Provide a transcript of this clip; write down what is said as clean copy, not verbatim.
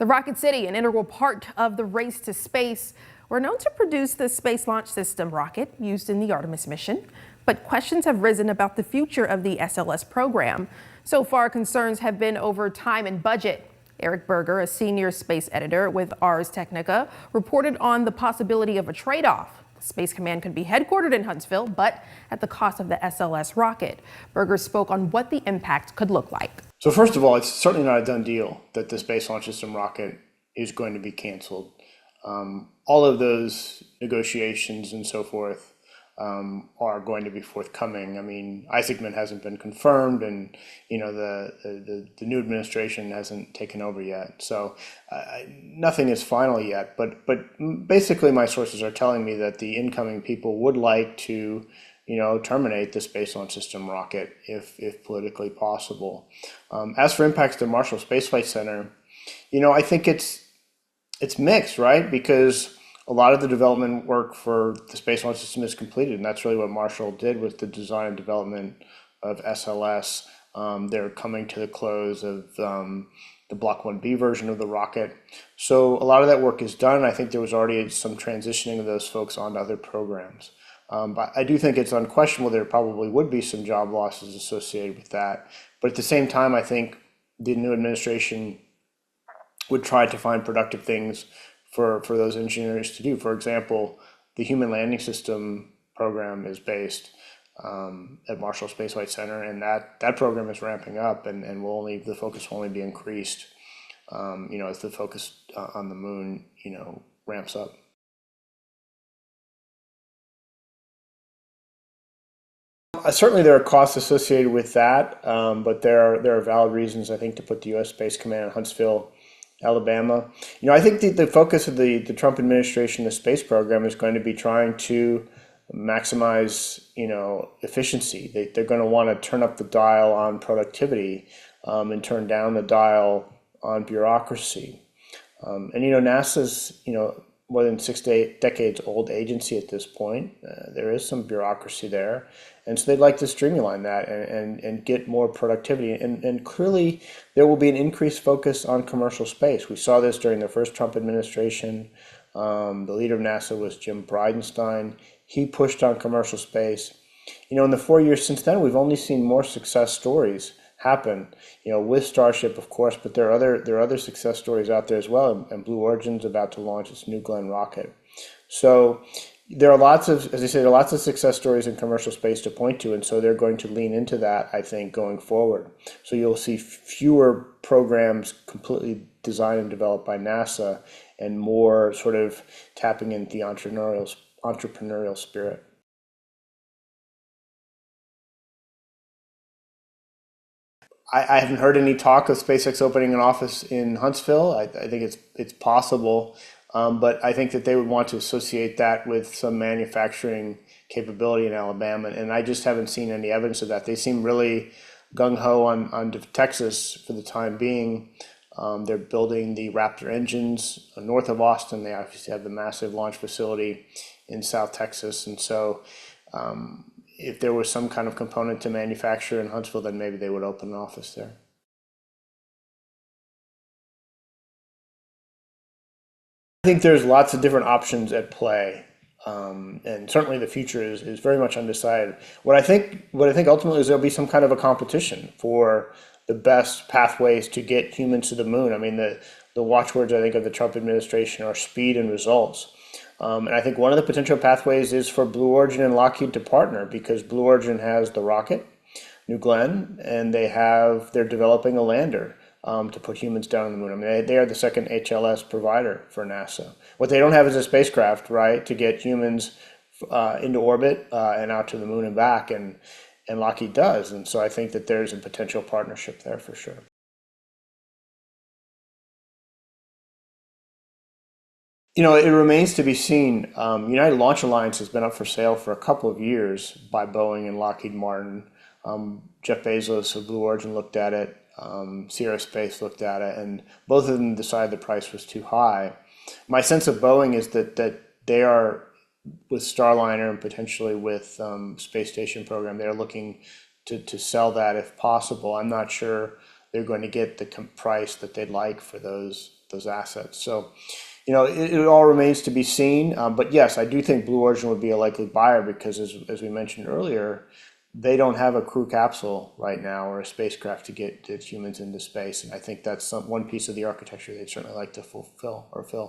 The Rocket City, an integral part of the race to space, were known to produce the Space Launch System rocket used in the Artemis mission. But questions have risen about the future of the SLS program. So far, concerns have been over time and budget. Eric Berger, a senior space editor with Ars Technica, reported on the possibility of a trade-off. Space Command could be headquartered in Huntsville, but at the cost of the SLS rocket. Berger spoke on what the impact could look like. So first of all, it's certainly not a done deal that the Space Launch System rocket is going to be canceled. All of those negotiations and so forth are going to be forthcoming. I mean, Isaacman hasn't been confirmed, and the new administration hasn't taken over yet. So nothing is final yet. But basically, my sources are telling me that the incoming people would like to terminate the Space Launch System rocket if politically possible. As for impacts to Marshall Space Flight Center, I think it's mixed, right? Because a lot of the development work for the Space Launch System is completed, and that's really what Marshall did with the design and development of SLS. They're coming to the close of the Block 1B version of the rocket. So a lot of that work is done. I think there was already some transitioning of those folks onto other programs. But I do think it's unquestionable there probably would be some job losses associated with that. But at the same time, I think the new administration would try to find productive things for those engineers to do. For example, the Human Landing System program is based at Marshall Space Flight Center, and that program is ramping up, and the focus will only be increased, as the focus on the moon, ramps up. Certainly there are costs associated with that, but there are valid reasons, I think, to put the U.S. Space Command in Huntsville, Alabama. I think the focus of the Trump administration, the space program, is going to be trying to maximize, efficiency. They're going to want to turn up the dial on productivity and turn down the dial on bureaucracy. And NASA's, more than 6 to 8 decades old agency at this point. There is some bureaucracy there. And so they'd like to streamline that and get more productivity. And clearly there will be an increased focus on commercial space. We saw this during the first Trump administration. The leader of NASA was Jim Bridenstine. He pushed on commercial space. In the 4 years since then, we've only seen more success stories happen, with Starship, of course, but there are other success stories out there as well, and Blue Origin's about to launch its New Glenn rocket. So there are lots of success stories in commercial space to point to, and so they're going to lean into that, I think, going forward. So you'll see fewer programs completely designed and developed by NASA, and more sort of tapping into the entrepreneurial spirit. I haven't heard any talk of SpaceX opening an office in Huntsville. I think it's possible, but I think that they would want to associate that with some manufacturing capability in Alabama, and I just haven't seen any evidence of that. They seem really gung-ho on Texas for the time being. They're building the Raptor engines north of Austin. They obviously have the massive launch facility in South Texas, and so if there was some kind of component to manufacture in Huntsville, then maybe they would open an office there. I think there's lots of different options at play, and certainly the future is very much undecided. What I think ultimately is there'll be some kind of a competition for the best pathways to get humans to the moon. I mean, the watchwords, I think, of the Trump administration are speed and results. And I think one of the potential pathways is for Blue Origin and Lockheed to partner, because Blue Origin has the rocket, New Glenn, and they're developing a lander to put humans down on the moon. I mean, they are the second HLS provider for NASA. What they don't have is a spacecraft, right, to get humans into orbit and out to the moon and back, and Lockheed does. And so I think that there's a potential partnership there for sure. It remains to be seen. United Launch Alliance has been up for sale for a couple of years by Boeing and Lockheed Martin. Jeff Bezos of Blue Origin looked at it. Sierra Space looked at it, and both of them decided the price was too high. My sense of Boeing is that they are, with Starliner and potentially with Space Station program, they're looking to sell that if possible. I'm not sure they're going to get the price that they'd like for those assets. So, you know, it all remains to be seen. But yes, I do think Blue Origin would be a likely buyer because, as we mentioned earlier, they don't have a crew capsule right now or a spacecraft to get humans into space. And I think that's one piece of the architecture they'd certainly like to fulfill or fill.